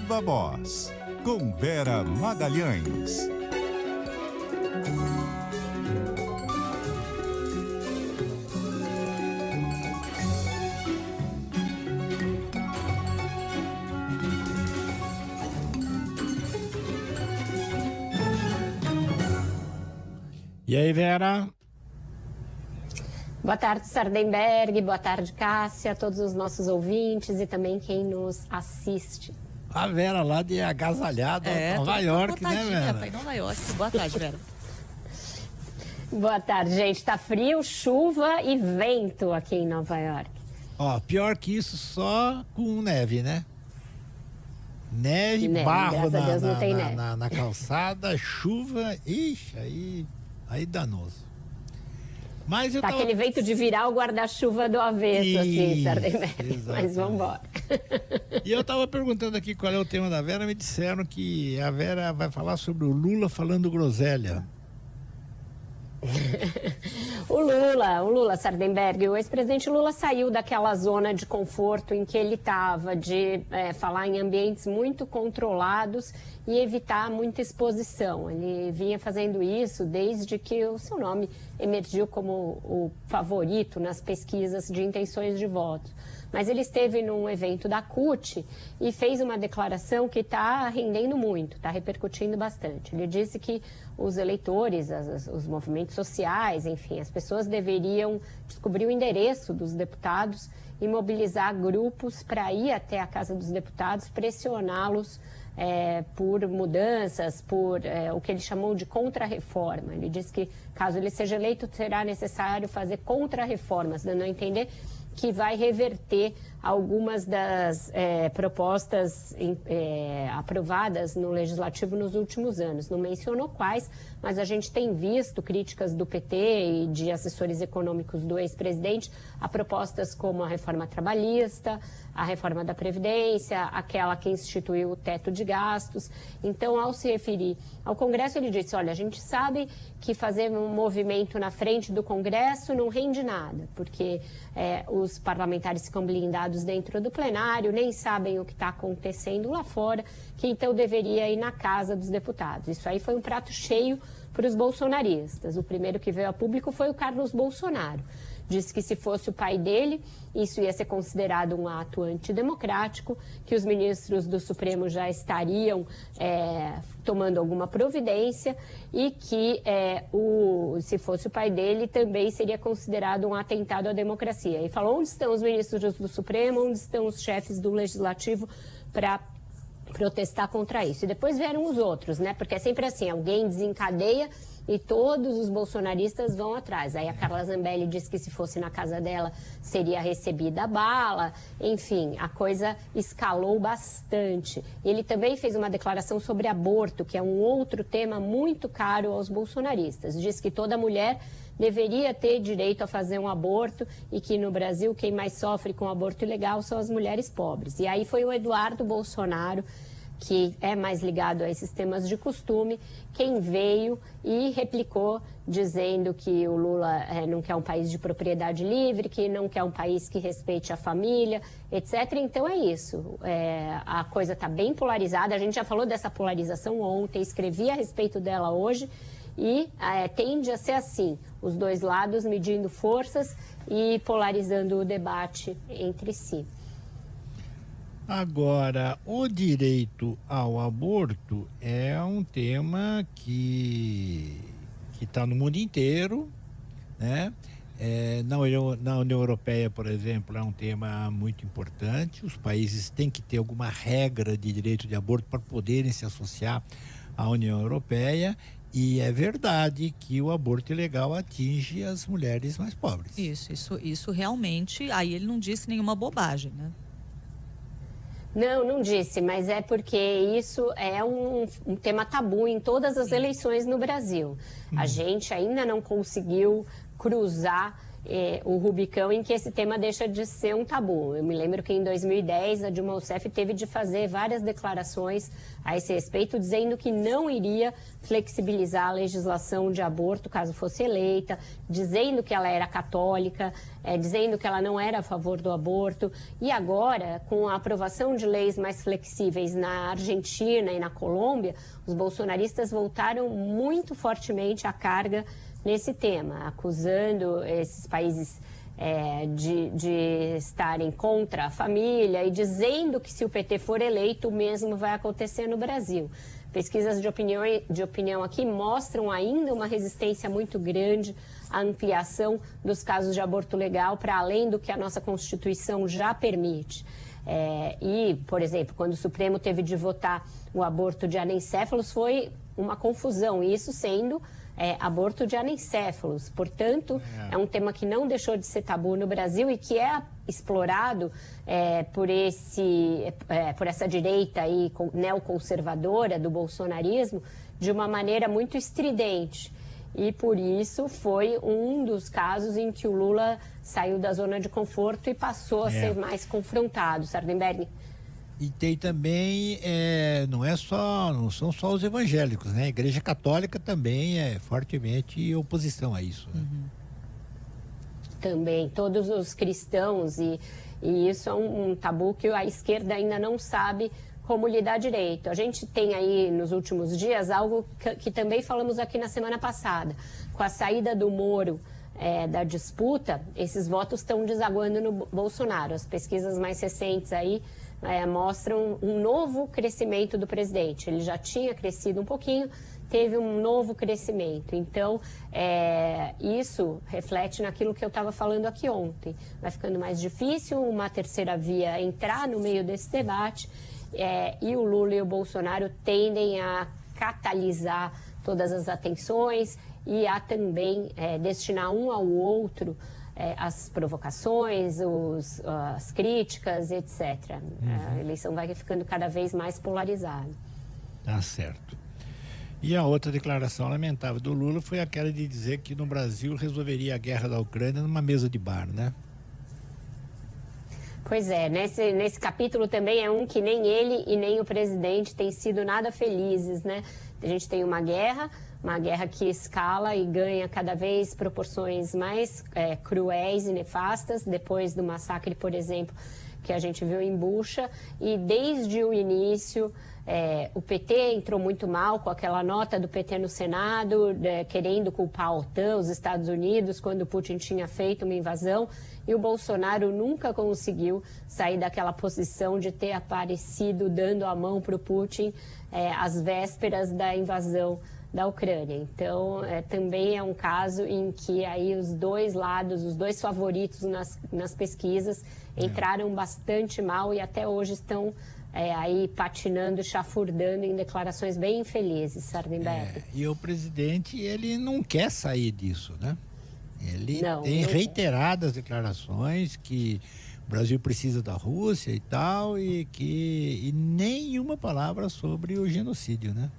Viva Voz, com Vera Magalhães. E aí, Vera? Boa tarde, Sardenberg. Boa tarde, Cássia, todos os nossos ouvintes e também quem nos assiste. A Vera lá de agasalhada, Nova York, né, Vera? Tá em Nova York. Boa tarde, Vera. Boa tarde, gente. Tá frio, chuva e vento aqui em Nova York. Ó, pior que isso, só com neve, né? Neve, barro graças a Deus não tem neve. na calçada, chuva, ixi, aí danoso. Mas eu Tá tava... aquele vento de virar o guarda-chuva do avesso, assim, Sardenberg. Exatamente. Mas vamos embora. E eu tava perguntando aqui qual é o tema da Vera, me disseram que a Vera vai falar sobre o Lula falando groselha. O Lula Sardenberg, o ex-presidente Lula saiu daquela zona de conforto em que ele estava, de falar em ambientes muito controlados e evitar muita exposição. Ele vinha fazendo isso desde que o seu nome emergiu como o favorito nas pesquisas de intenções de voto. Mas ele esteve num evento da CUT e fez uma declaração que está rendendo muito, está repercutindo bastante. Ele disse que os eleitores, os movimentos sociais, enfim, as pessoas deveriam descobrir o endereço dos deputados e mobilizar grupos para ir até a Casa dos Deputados, pressioná-los por mudanças, por o que ele chamou de contra-reforma. Ele disse que, caso ele seja eleito, será necessário fazer contra-reformas, dando a entender que vai reverter algumas das propostas aprovadas no Legislativo nos últimos anos. Não mencionou quais, mas a gente tem visto críticas do PT e de assessores econômicos do ex-presidente a propostas como a reforma trabalhista, a reforma da Previdência, aquela que instituiu o teto de gastos. Então, ao se referir ao Congresso, ele disse, olha, a gente sabe que fazer um movimento na frente do Congresso não rende nada, porque os parlamentares ficam blindados dentro do plenário, nem sabem o que está acontecendo lá fora, que então deveria ir na Casa dos Deputados. Isso aí foi um prato cheio para os bolsonaristas. O primeiro que veio a público foi o Carlos Bolsonaro. Disse que se fosse o pai dele, isso ia ser considerado um ato antidemocrático, que os ministros do Supremo já estariam tomando alguma providência e que se fosse o pai dele também seria considerado um atentado à democracia. E falou onde estão os ministros do Supremo, onde estão os chefes do Legislativo para protestar contra isso. E depois vieram os outros, né? Porque é sempre assim, alguém desencadeia e todos os bolsonaristas vão atrás. Aí a Carla Zambelli disse que se fosse na casa dela seria recebida a bala. Enfim, a coisa escalou bastante. Ele também fez uma declaração sobre aborto, que é um outro tema muito caro aos bolsonaristas. Diz que toda mulher deveria ter direito a fazer um aborto e que no Brasil quem mais sofre com aborto ilegal são as mulheres pobres. E aí foi o Eduardo Bolsonaro, que é mais ligado a esses temas de costume, quem veio e replicou dizendo que o Lula não quer um país de propriedade livre, que não quer um país que respeite a família, etc. Então é isso, a coisa está bem polarizada, a gente já falou dessa polarização ontem, escrevi a respeito dela hoje, e tende a ser assim, os dois lados medindo forças e polarizando o debate entre si. Agora, o direito ao aborto é um tema que está no mundo inteiro, né? Na União Europeia, por exemplo, é um tema muito importante. Os países têm que ter alguma regra de direito de aborto para poderem se associar à União Europeia. E é verdade que o aborto ilegal atinge as mulheres mais pobres. Isso realmente, aí ele não disse nenhuma bobagem, né? Não disse, mas é porque isso é um tema tabu em todas as eleições no Brasil. A gente ainda não conseguiu cruzar o Rubicão em que esse tema deixa de ser um tabu. Eu me lembro que em 2010 a Dilma Rousseff teve de fazer várias declarações a esse respeito, dizendo que não iria flexibilizar a legislação de aborto caso fosse eleita, dizendo que ela era católica, dizendo que ela não era a favor do aborto. E agora, com a aprovação de leis mais flexíveis na Argentina e na Colômbia, os bolsonaristas voltaram muito fortemente à carga nesse tema, acusando esses países de estarem contra a família e dizendo que se o PT for eleito, o mesmo vai acontecer no Brasil. Pesquisas de opinião aqui mostram ainda uma resistência muito grande à ampliação dos casos de aborto legal para além do que a nossa Constituição já permite. E, por exemplo, quando o Supremo teve de votar o aborto de anencéfalos, foi uma confusão, isso sendo aborto de anencéfalos. Portanto, é um tema que não deixou de ser tabu no Brasil e que é explorado por essa direita aí, neoconservadora do bolsonarismo de uma maneira muito estridente. E por isso foi um dos casos em que o Lula saiu da zona de conforto e passou a ser mais confrontado, Sardenberg. E tem também, não são só os evangélicos, né? A Igreja Católica também é fortemente oposição a isso. Né? Também, todos os cristãos, e isso é um tabu que a esquerda ainda não sabe como lidar direito. A gente tem aí nos últimos dias algo que também falamos aqui na semana passada, com a saída do Moro da disputa, esses votos estão desaguando no Bolsonaro. As pesquisas mais recentes aí mostram um novo crescimento do presidente. Ele já tinha crescido um pouquinho, teve um novo crescimento. Então, isso reflete naquilo que eu estava falando aqui ontem. Vai ficando mais difícil uma terceira via entrar no meio desse debate e o Lula e o Bolsonaro tendem a catalisar todas as atenções e a também destinar um ao outro as provocações, as críticas, etc. A eleição vai ficando cada vez mais polarizada. Tá certo. E a outra declaração lamentável do Lula foi aquela de dizer que no Brasil resolveria a guerra da Ucrânia numa mesa de bar, né? Pois é, nesse capítulo também é um que nem ele e nem o presidente têm sido nada felizes, né? A gente tem uma guerra que escala e ganha cada vez proporções mais cruéis e nefastas, depois do massacre, por exemplo, que a gente viu em Bucha, e desde o início o PT entrou muito mal com aquela nota do PT no Senado, querendo culpar a OTAN, os Estados Unidos, quando Putin tinha feito uma invasão, e o Bolsonaro nunca conseguiu sair daquela posição de ter aparecido dando a mão para o Putin às vésperas da invasão da Ucrânia. Então, também é um caso em que aí os dois lados, os dois favoritos nas pesquisas, entraram bastante mal e até hoje estão aí patinando, chafurdando em declarações bem infelizes, Sardenberg. E o presidente, ele não quer sair disso, né? Ele tem não reiteradas declarações que o Brasil precisa da Rússia e tal, e nenhuma palavra sobre o genocídio, né?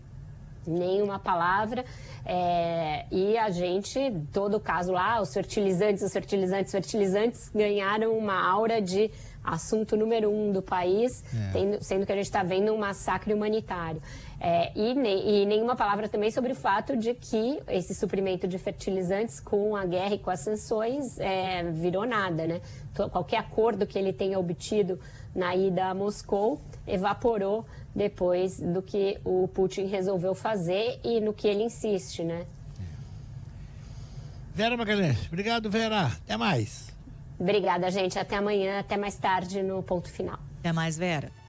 Nenhuma palavra, e a gente, todo o caso lá, os fertilizantes ganharam uma aura de assunto número 1 do país, sendo que a gente está vendo um massacre humanitário. E nenhuma palavra também sobre o fato de que esse suprimento de fertilizantes com a guerra e com as sanções virou nada, né? Qualquer acordo que ele tenha obtido na ida a Moscou evaporou depois do que o Putin resolveu fazer e no que ele insiste, né? Vera Magalhães, obrigado, Vera. Até mais. Obrigada, gente. Até amanhã, até mais tarde no Ponto Final. Até mais, Vera.